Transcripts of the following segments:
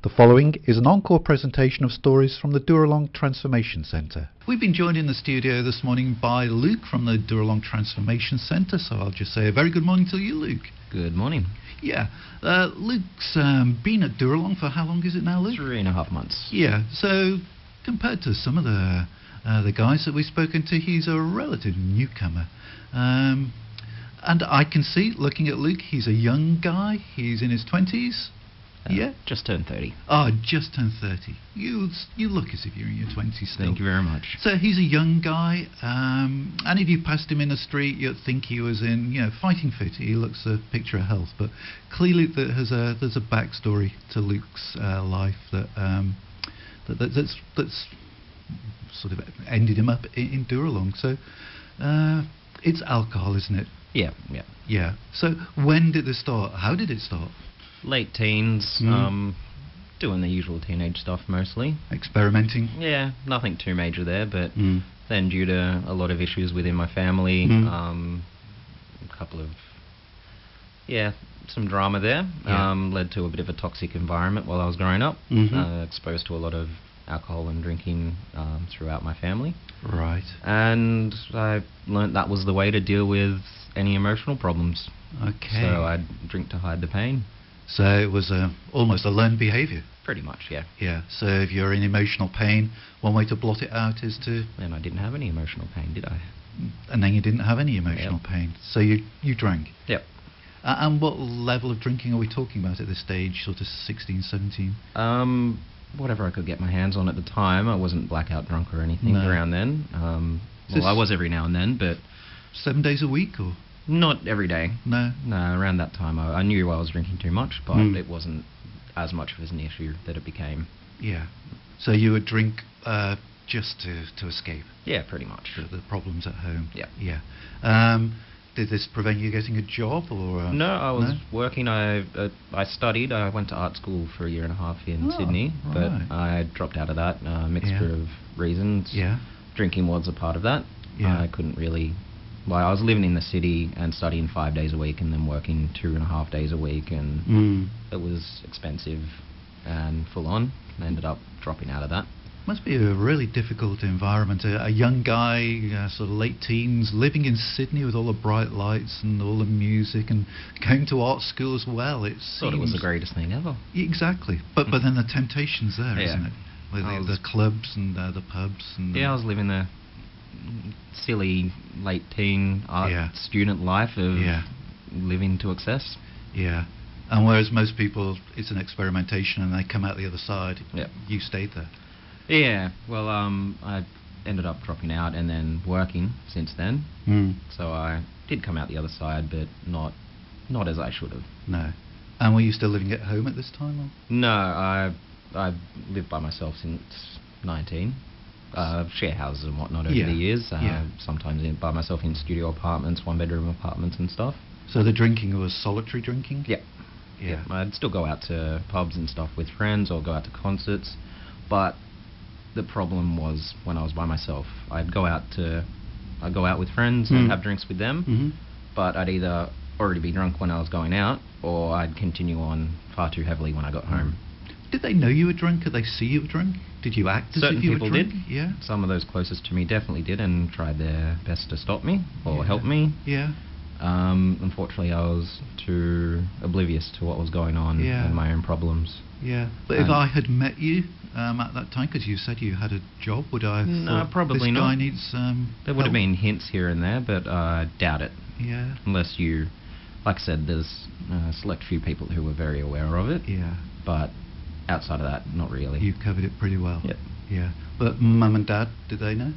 The following is an encore presentation of stories from the Dooralong Transformation Centre. We've been joined in the studio this morning by Luke from the Dooralong Transformation Centre, so I'll just say a very good morning to you, Luke. Good morning. Yeah, Luke's been at Dooralong for how long is it now, Luke? 3.5 months. Yeah, so compared to some of the guys that we've spoken to, he's a relative newcomer. And I can see, looking at Luke, he's a young guy, he's in his 20s. Yeah? Just turned 30. Oh, just turned 30. You look as if you're in your 20s still. Thank you very much. So he's a young guy, and if you passed him in the street, you'd think he was in, fighting fit. He looks a picture of health, but clearly there's a backstory to Luke's life that's sort of ended him up in Dooralong. So it's alcohol, isn't it? Yeah. Yeah. So when did this start? How did it start? Late teens, doing the usual teenage stuff mostly. Experimenting? Yeah, nothing too major there, but then due to a lot of issues within my family, a couple of, some drama there, led to a bit of a toxic environment while I was growing up, exposed to a lot of alcohol and drinking throughout my family. Right. And I learnt that was the way to deal with any emotional problems. Okay. So I'd drink to hide the pain. So it was almost a learned behaviour? Pretty much, yeah. Yeah, so if you're in emotional pain, one way to blot it out is to... And I didn't have any emotional pain, did I? And then you didn't have any emotional pain, so you drank? Yep. And what level of drinking are we talking about at this stage, sort of 16, 17? Whatever I could get my hands on at the time. I wasn't blackout drunk or anything around then. Well, I was every now and then, but... 7 days a week, or...? Not every day. No? No, around that time I knew I was drinking too much, but it wasn't as much of an issue that it became. Yeah. So you would drink just to escape? Yeah, pretty much. The problems at home? Yeah. Yeah. Did this prevent you getting a job, or...? No, I was working. I studied. I went to art school for 1.5 years in Sydney, but I dropped out of that. Mixture of reasons. Yeah. Drinking was a part of that. Yeah. I couldn't really... Well, I was living in the city and studying 5 days a week and then working 2.5 days a week, and it was expensive and full on. I ended up dropping out of that. Must be a really difficult environment. A young guy, sort of late teens, living in Sydney with all the bright lights and all the music, and going to art school as well. Thought it was the greatest thing ever. Exactly. But then the temptation's there, isn't it? With the clubs and the pubs. And I was living the silly late teen art student life of living to excess. Yeah. And whereas most people, it's an experimentation and they come out the other side, you stayed there. Yeah, well, I ended up dropping out and then working since then. So I did come out the other side, but not as I should have. No. And were you still living at home at this time? Or? No, I've lived by myself since 19. Share houses and whatnot over the years. Sometimes by myself in studio apartments, 1-bedroom apartments and stuff. So the drinking was solitary drinking? Yeah. I'd still go out to pubs and stuff with friends or go out to concerts, but the problem was when I was by myself. I'd go out with friends and have drinks with them, but I'd either already be drunk when I was going out, or I'd continue on far too heavily when I got home. Did they know you were drunk? Could they see you were drunk? Did you act as if you were drunk? Certain people did. Yeah. Some of those closest to me definitely did and tried their best to stop me or help me. Yeah. Unfortunately, I was too oblivious to what was going on and my own problems. Yeah. But if I had met you at that time, because you said you had a job, would I have thought probably this not. guy needs There would have been hints here and there, but I doubt it. Yeah. Unless you, like I said, there's a select few people who were very aware of it. Yeah. But outside of that, not really. You covered it pretty well. Yep. Yeah. But Mum and Dad, did they know?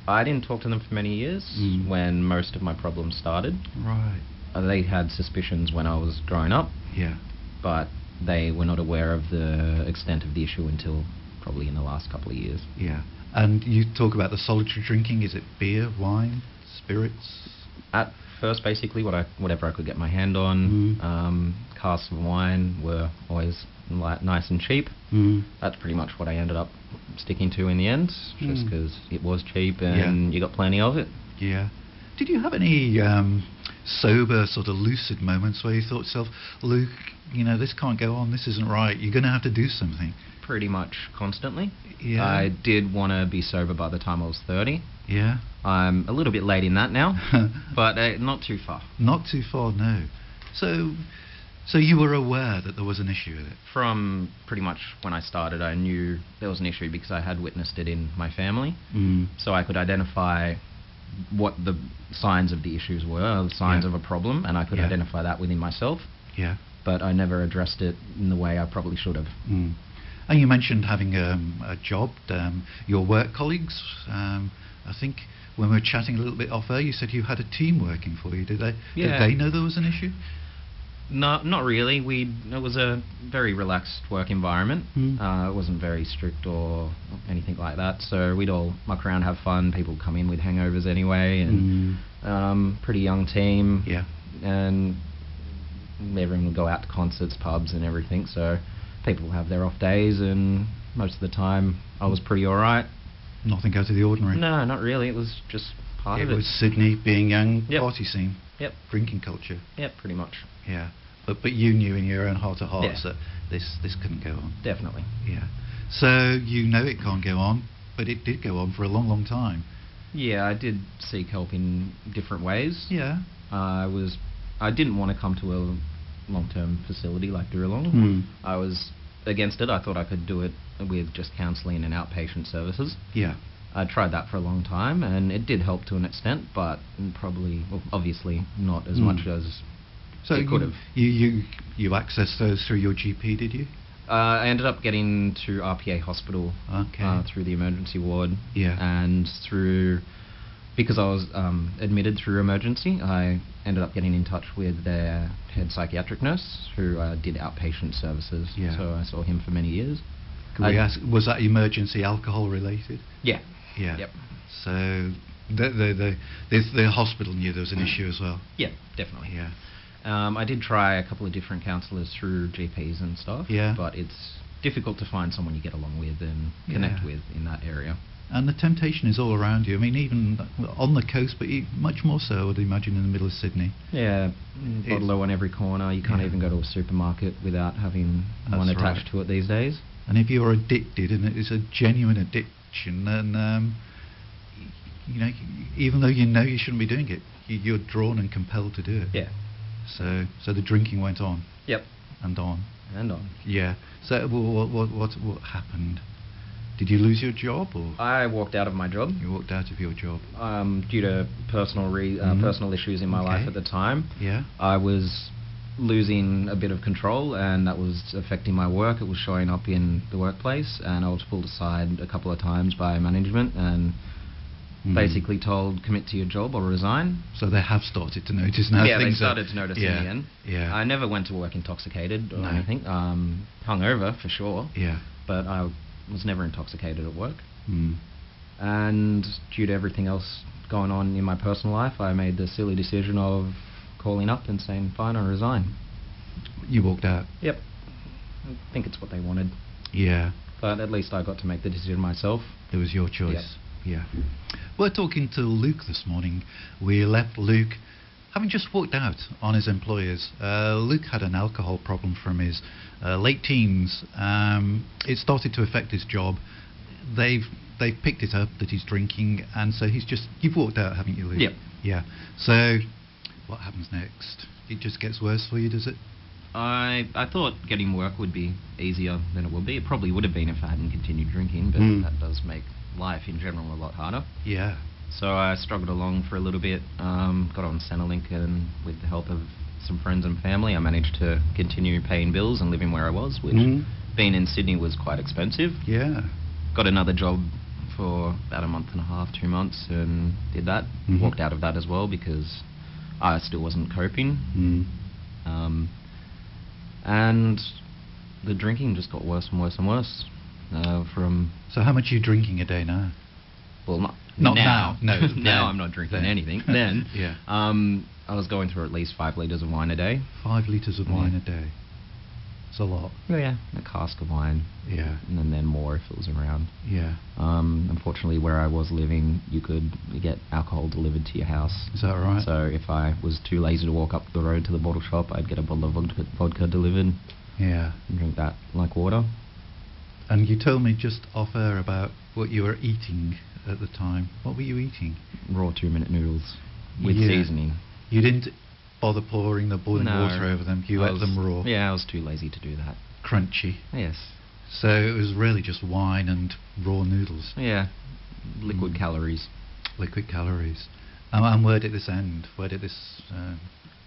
I didn't talk to them for many years when most of my problems started. Right. They had suspicions when I was growing up. Yeah. But they were not aware of the extent of the issue until probably in the last couple of years. Yeah. And you talk about the solitary drinking. Is it beer, wine, spirits? At first, basically, whatever I could get my hand on. Casks of wine were always nice and cheap. That's pretty much what I ended up sticking to in the end, just because it was cheap and you got plenty of it. Yeah. Did you have any sober, sort of lucid moments where you thought to yourself, Luke, this can't go on, this isn't right, you're going to have to do something? Pretty much constantly. Yeah. I did want to be sober by the time I was 30. Yeah. I'm a little bit late in that now, but not too far. Not too far, no. So you were aware that there was an issue with it? From pretty much when I started, I knew there was an issue because I had witnessed it in my family. So I could identify what the signs of the issues were, the signs of a problem, and I could identify that within myself. Yeah. But I never addressed it in the way I probably should have. And you mentioned having a job, your work colleagues. I think when we were chatting a little bit off air, you said you had a team working for you. Did they know there was an issue? No, not really. It was a very relaxed work environment. It wasn't very strict or anything like that. So we'd all muck around, have fun. People would come in with hangovers anyway, and pretty young team. Yeah. And everyone would go out to concerts, pubs, and everything. So people have their off days, and most of the time I was pretty all right. Nothing out of the ordinary. No, not really. It was just part of it. It was Sydney being young, party scene. Yep. Drinking culture. Yep, pretty much. Yeah. But you knew in your own heart of hearts that this couldn't go on. Definitely. Yeah. So it can't go on, but it did go on for a long, long time. Yeah, I did seek help in different ways. Yeah. I didn't want to come to a long-term facility like Dooralong. I was against it. I thought I could do it with just counselling and outpatient services. Yeah. I tried that for a long time, and it did help to an extent, but obviously not as much as it could have. You accessed those through your GP, did you? I ended up getting to RPA hospital through the emergency ward. Yeah. And because I was admitted through emergency, I ended up getting in touch with their head psychiatric nurse who did outpatient services. Yeah. So I saw him for many years. Could we ask, was that emergency alcohol related? Yeah. Yeah. Yep. So the hospital knew there was an issue as well? Yeah, definitely. Yeah. I did try a couple of different counsellors through GPs and stuff. Yeah. But it's difficult to find someone you get along with and connect with in that area. And the temptation is all around you. I mean, even on the coast, but much more so, I would imagine, in the middle of Sydney. Yeah, bottle on every corner. You can't even go to a supermarket without having one attached to it these days. And if you're addicted, and it is a genuine addiction, then even though you shouldn't be doing it, you're drawn and compelled to do it. Yeah. So the drinking went on. Yep. And on. And on. Yeah. So what happened? Did you lose your job, or? I walked out of my job. You walked out of your job. Due to personal issues in my life at the time. Yeah. I was losing a bit of control, and that was affecting my work. It was showing up in the workplace, and I was pulled aside a couple of times by management and basically told, commit to your job or resign. So they have started to notice now. Yeah, they started to notice me again. Yeah. I never went to work intoxicated or anything. Hungover for sure. Yeah. But I was never intoxicated at work. And due to everything else going on in my personal life, I made the silly decision of calling up and saying, fine, I resign. You walked out? Yep. I think it's what they wanted. Yeah. But at least I got to make the decision myself. It was your choice. Yep. Yeah. We're talking to Luke this morning. We left Luke having just walked out on his employers. Luke had an alcohol problem from his late teens. It started to affect his job. They've picked it up that he's drinking, and so you've walked out, haven't you, Luke? Yep. Yeah. So what happens next? It just gets worse for you, does it? I thought getting work would be easier than it would be. It probably would have been if I hadn't continued drinking, but that does make life in general a lot harder. Yeah. So I struggled along for a little bit, got on Centrelink, and with the help of some friends and family, I managed to continue paying bills and living where I was, which being in Sydney was quite expensive. Yeah. Got another job for about a month and a half, 2 months, and did that. Walked out of that as well because I still wasn't coping. And the drinking just got worse and worse and worse. So how much are you drinking a day now? Well, not now. No, now I'm not drinking anything. Then, yeah. I was going through at least 5 litres of wine a day. 5 litres of wine a day. It's a lot. Yeah, a cask of wine. Yeah. And then more if it was around. Yeah. Unfortunately, where I was living, you get alcohol delivered to your house. Is that right? So if I was too lazy to walk up the road to the bottle shop, I'd get a bottle of vodka delivered. Yeah. And drink that like water. And you told me just off air about what you were eating at the time. What were you eating? Raw 2-minute noodles with Yeah. seasoning. You didn't bother pouring the boiling No. water over them. You ate them raw. Yeah, I was too lazy to do that. Crunchy. Yes. So it was really just wine and raw noodles. Yeah. Liquid calories. Liquid calories. And where did this end? Where did this...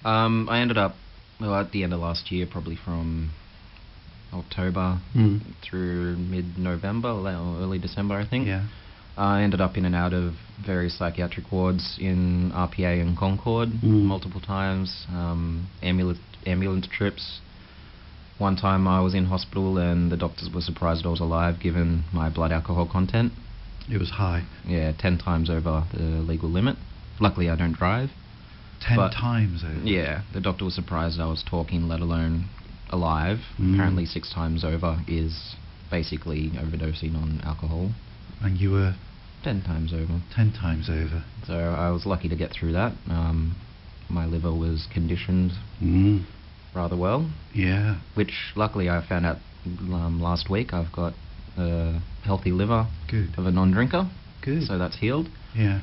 I ended up, at the end of last year, probably from October through mid-November, or early December, I think. Yeah. I ended up in and out of various psychiatric wards in RPA and Concord multiple times, ambulance trips. One time I was in hospital and the doctors were surprised I was alive given my blood alcohol content. It was high. Yeah, 10 times over the legal limit. Luckily I don't drive. 10 times over? Yeah, the doctor was surprised I was talking, let alone alive. Apparently 6 times over is basically overdosing on alcohol. And you were... 10 times over. 10 times over. So I was lucky to get through that. My liver was conditioned rather well. Yeah. Which luckily I found out last week. I've got a healthy liver. Good. Of a non-drinker. Good. So that's healed. Yeah.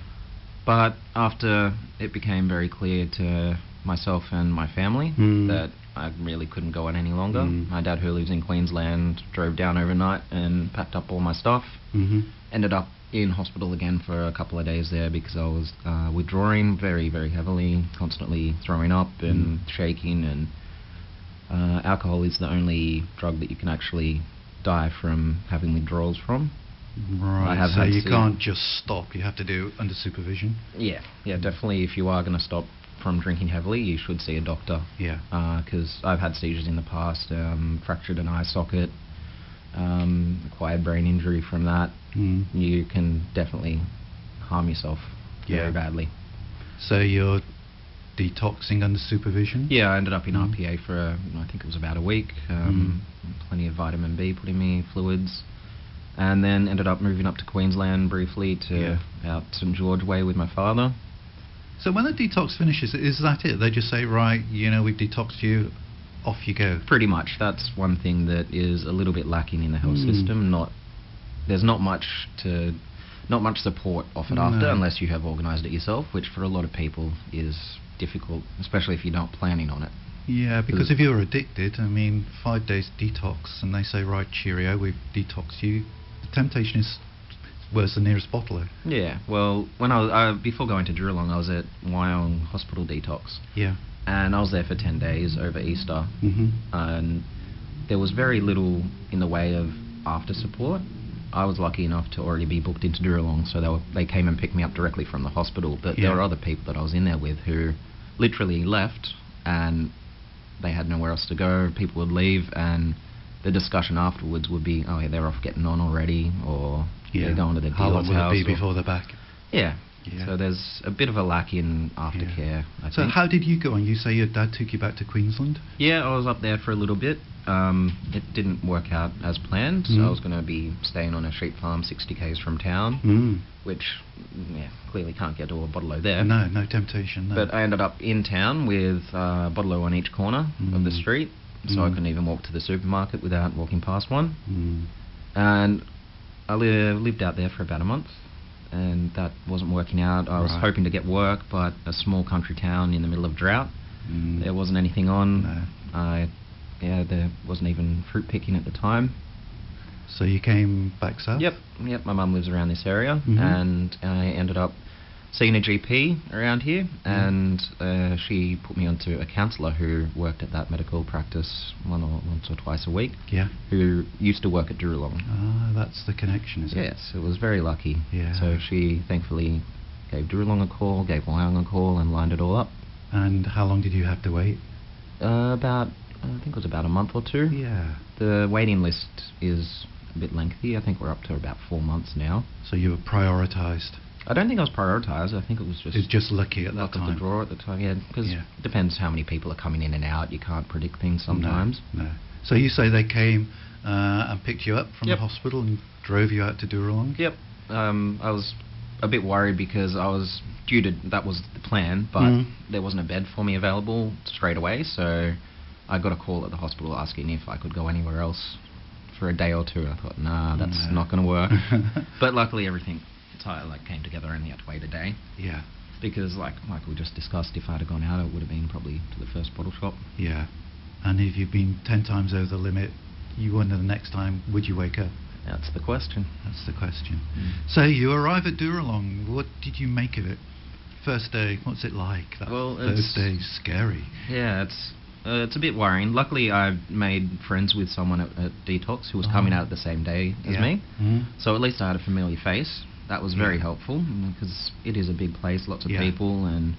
But after it became very clear to myself and my family that I really couldn't go on any longer. My dad, who lives in Queensland, drove down overnight and packed up all my stuff. Ended up in hospital again for a couple of days there because I was withdrawing very, very heavily, constantly throwing up and shaking, and alcohol is the only drug that you can actually die from having withdrawals from. Right, so you can't just stop, you have to do it under supervision? Yeah, definitely. If you are going to stop from drinking heavily, you should see a doctor. Yeah. Because I've had seizures in the past, fractured an eye socket, acquired brain injury from that. You can definitely harm yourself very badly. So you're detoxing under supervision? Yeah, I ended up in RPA for, I think it was about a week. Plenty of vitamin B put in me, fluids. And then ended up moving up to Queensland briefly to out St George Way with my father. So when the detox finishes, is that it? They just say, right, we've detoxed you, off you go? Pretty much. That's one thing that is a little bit lacking in the health system. There's not much support offered after, unless you have organised it yourself, which for a lot of people is difficult, especially if you're not planning on it. Yeah, because if you're addicted, 5 days detox, and they say, right, cheerio, we've detoxed you, the temptation is worse than nearest bottler. Yeah, well, when I was before going to Dooralong, I was at Wyong Hospital Detox. Yeah. And I was there for 10 days over Easter. And there was very little in the way of after support. I was lucky enough to already be booked into Dooralong, so they came and picked me up directly from the hospital. But there were other people that I was in there with who literally left, and they had nowhere else to go. People would leave, and the discussion afterwards would be, oh, yeah, they're off getting on already, or they're going to the dealer's house. How long will it be before they're back? Yeah. So there's a bit of a lack in aftercare, I think. So how did you go on? You say your dad took you back to Queensland? Yeah, I was up there for a little bit. It didn't work out as planned, so I was going to be staying on a sheep farm 60 k's from town, which clearly can't get to a bottle-o there. No temptation. No. But I ended up in town with a bottle-o on each corner of the street, so I couldn't even walk to the supermarket without walking past one. And I lived out there for about a month, and that wasn't working out. I was hoping to get work, but a small country town in the middle of drought, there wasn't anything on. No. There wasn't even fruit picking at the time. So you came back south? Yep. My mum lives around this area, and I ended up seeing a GP around here, and she put me onto a counsellor who worked at that medical practice once or twice a week. Yeah. Who used to work at Dooralong. Ah, that's the connection, is it? Yes, it was very lucky. Yeah. So she thankfully gave Dooralong a call, gave Wyong a call, and lined it all up. And how long did you have to wait? I think it was about a month or two. Yeah. The waiting list is a bit lengthy. I think we're up to about 4 months now. So you were prioritised? I don't think I was prioritised. I think it was just... It's just lucky at that time. Luck of the draw at the time, yeah. Because it depends how many people are coming in and out. You can't predict things sometimes. No. So you say they came and picked you up from Yep. the hospital and drove you out to Dooralong? Yep. I was a bit worried because I was due to, that was the plan, but there wasn't a bed for me available straight away, so I got a call at the hospital asking if I could go anywhere else for a day or two. I thought, nah, that's not going to work. But luckily everything came together. I only had to wait a day. Yeah. Because like we just discussed, if I'd have gone out, it would have been probably to the first bottle shop. Yeah. And if you've been 10 times over the limit, you wonder the next time, would you wake up? That's the question. That's the question. So you arrive at Dooralong. What did you make of it? First day, what's it like? That first day, scary. Yeah, it's a bit worrying. Luckily, I made friends with someone at Detox who was coming out the same day as me. So at least I had a familiar face. That was very helpful because it is a big place, lots of people, and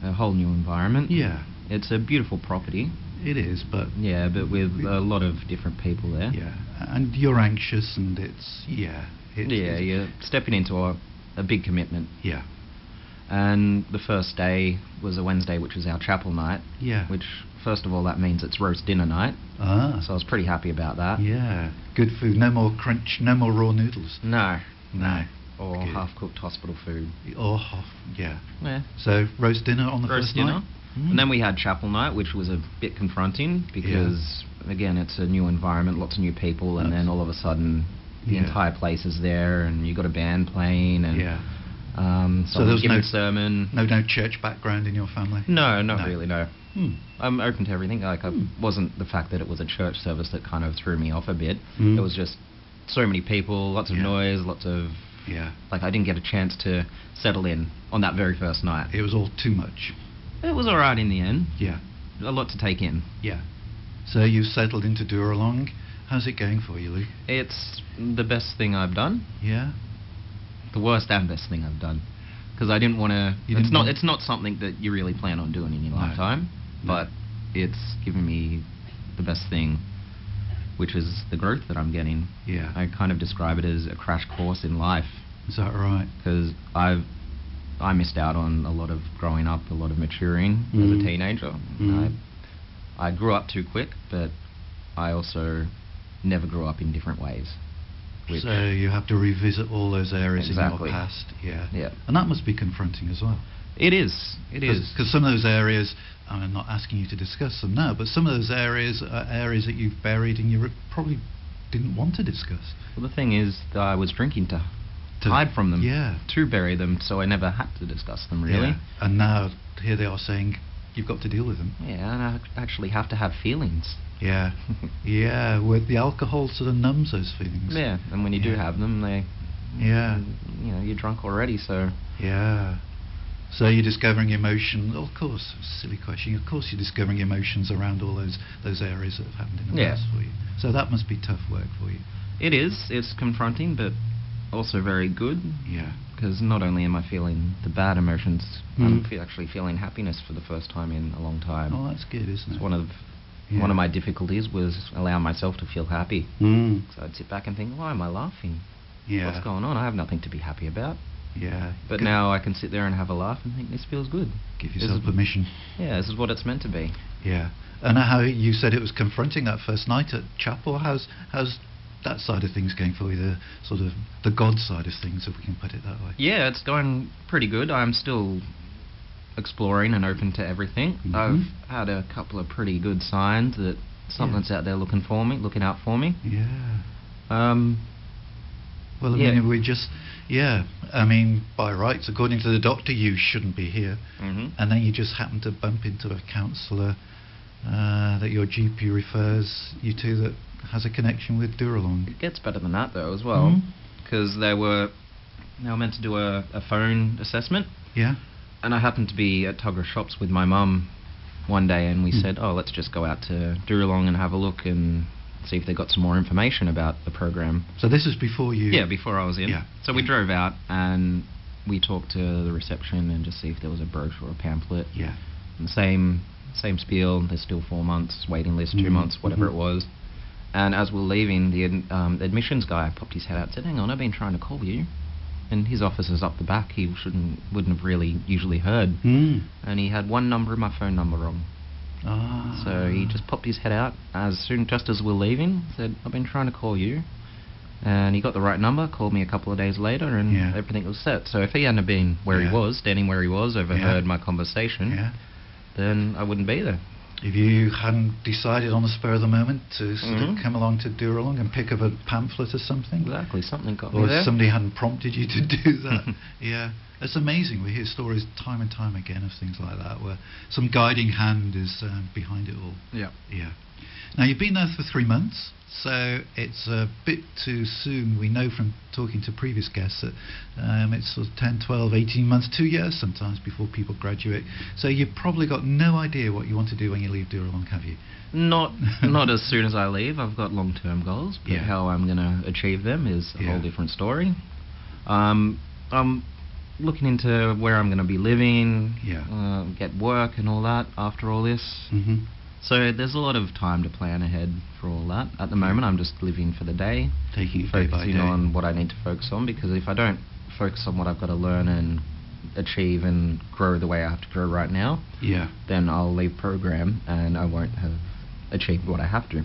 a whole new environment. Yeah. It's a beautiful property. It is, but... Yeah, but with a lot of different people there. Yeah, and you're anxious, and it's... Yeah. You're stepping into a big commitment. Yeah. And the first day was a Wednesday, which was our chapel night. Yeah. Which, first of all, that means it's roast dinner night. Ah. So I was pretty happy about that. Yeah. Good food. No more crunch, no more raw noodles. No. Or Good. half-cooked hospital food. Or yeah. Yeah. So roast dinner on the Roast first dinner. night? And then we had chapel night, which was a bit confronting because, again, it's a new environment, lots of new people, and then all of a sudden the entire place is there, and you've got a band playing, and so there's giving no sermon. No church background in your family? No, not really, no. I'm open to everything. Like, Hmm. it wasn't the fact that it was a church service that kind of threw me off a bit. It was just so many people, lots of noise, lots of... Like, I didn't get a chance to settle in on that very first night. It was all too much. It was all right in the end. Yeah. A lot to take in. Yeah. So you've settled into Dooralong. How's it going for you, Luke? It's the best thing I've done. Yeah. The worst and best thing I've done. Because I didn't want to... It's not something that you really plan on doing in your lifetime. But it's given me the best thing, which is the growth that I'm getting. Yeah. I kind of describe it as a crash course in life. Is that right? Because I missed out on a lot of growing up, a lot of maturing as a teenager. I grew up too quick, but I also never grew up in different ways. So you have to revisit all those areas in your past. Yeah. And that must be confronting as well. It is. Because some of those areas, I'm not asking you to discuss them now, but some of those areas are areas that you've buried and you probably didn't want to discuss. Well, the thing is that I was drinking to hide from them, to bury them, so I never had to discuss them, really. Yeah. And now, here they are saying, you've got to deal with them. Yeah, and I actually have to have feelings. Yeah. Yeah, with the alcohol sort of numbs those feelings. Yeah, and when you do have them, you're drunk already, so... Yeah. So you're discovering emotion, of course, silly question, of course you're discovering emotions around all those areas that have happened in the past for you. So that must be tough work for you. It is. It's confronting, but also very good. Yeah. Because not only am I feeling the bad emotions, I'm actually feeling happiness for the first time in a long time. Oh, that's good, isn't it? One of my difficulties was allowing myself to feel happy. So I'd sit back and think, why am I laughing? Yeah. What's going on? I have nothing to be happy about. Yeah. But now I can sit there and have a laugh and think, this feels good. Give yourself permission. Yeah, this is what it's meant to be. Yeah. And how you said it was confronting that first night at chapel. How's that side of things going for you? The sort of the God side of things, if we can put it that way. Yeah, it's going pretty good. I'm still exploring and open to everything. I've had a couple of pretty good signs that something's out there looking out for me. Yeah. Well, I mean, by rights, according to the doctor, you shouldn't be here. And then you just happen to bump into a counsellor that your GP refers you to that has a connection with Dooralong. It gets better than that, though, as well. Because they were meant to do a phone assessment. Yeah. And I happened to be at Tugger's Shops with my mum one day, and we said, let's just go out to Dooralong and have a look and see if they got some more information about the program. So this is before you... Yeah, before I was in. Yeah. So we drove out and we talked to the reception and just see if there was a brochure or a pamphlet. Yeah. And same spiel, there's still 4 months, waiting list, 2 months, whatever it was. And as we were leaving, the admissions guy popped his head out and said, hang on, I've been trying to call you. And his office is up the back, he wouldn't have really usually heard. And he had one number of my phone number wrong. Ah. So he just popped his head out just as we're leaving, said, "I've been trying to call you." And he got the right number, called me a couple of days later, and Yeah. everything was set. So if he hadn't have been where he Yeah. was, standing where he was, overheard Yeah. my conversation, Yeah. then I wouldn't be there. If you hadn't decided on the spur of the moment to sort of Mhm. come along to Dooralong and pick up a pamphlet or something, Exactly, something got me or there. if somebody hadn't prompted you to do that, yeah, it's amazing. We hear stories time and time again of things like that, where some guiding hand is behind it all. Yeah. Yeah. Now, you've been there for 3 months, so it's a bit too soon. We know from talking to previous guests that it's sort of 10, 12, 18 months, 2 years sometimes before people graduate. So you've probably got no idea what you want to do when you leave Dooralong, have you? Not as soon as I leave. I've got long-term goals, but Yeah. how I'm going to achieve them is a Yeah. whole different story. I'm looking into where I'm going to be living, Yeah. get work and all that after all this. Mm-hmm. So there's a lot of time to plan ahead for all that. At the moment, I'm just living for the day, Taking it day by focusing day. on what I need to focus on, because if I don't focus on what I've got to learn and achieve and grow the way I have to grow right now, Yeah. then I'll leave program and I won't have achieved what I have to,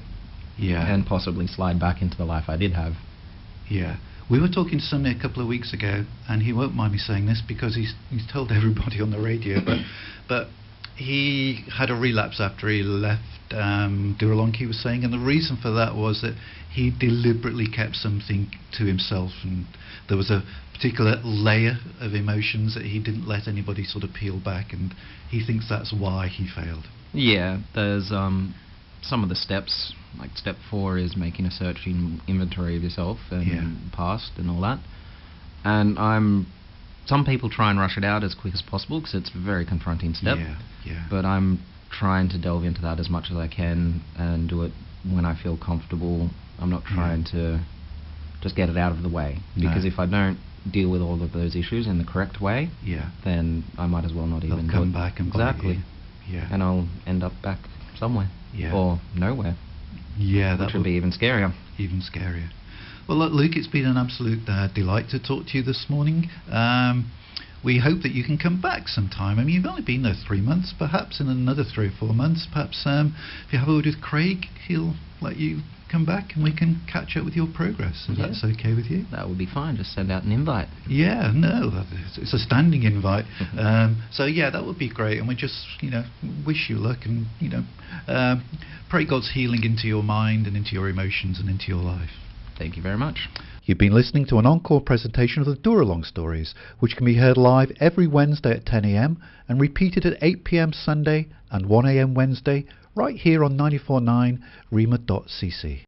Yeah. and possibly slide back into the life I did have. Yeah. We were talking to somebody a couple of weeks ago, and he won't mind me saying this because he's told everybody on the radio, but he had a relapse after he left Dooralong, he was saying, and the reason for that was that he deliberately kept something to himself, and there was a particular layer of emotions that he didn't let anybody sort of peel back, and he thinks that's why he failed. Yeah, there's some of the steps, like step 4 is making a searching inventory of yourself and Yeah. past and all that. And some people try and rush it out as quick as possible because it's a very confronting step. Yeah, yeah. But I'm trying to delve into that as much as I can and do it when I feel comfortable. I'm not trying to just get it out of the way, because if I don't deal with all of those issues in the correct way, Yeah. then I might as well not They'll even do come it. back and bite exactly. you. Yeah. And I'll end up back somewhere, Yeah. or nowhere, Yeah, which would be even scarier. even scarier. Well, look, Luke, it's been an absolute delight to talk to you this morning. We hope that you can come back sometime. I mean, you've only been there 3 months. Perhaps in another 3 or 4 months, perhaps if you have a word with Craig, he'll let you come back and we can catch up with your progress, if that's okay with you. That would be fine. Just send out an invite. Yeah, no, it's a standing invite. So yeah, that would be great, and we just, wish you luck, and pray God's healing into your mind and into your emotions and into your life. Thank you very much. You've been listening to an encore presentation of the Dooralong stories, which can be heard live every Wednesday at 10 a.m. and repeated at 8 p.m. Sunday and 1 a.m. Wednesday, right here on 94.9 rema.cc.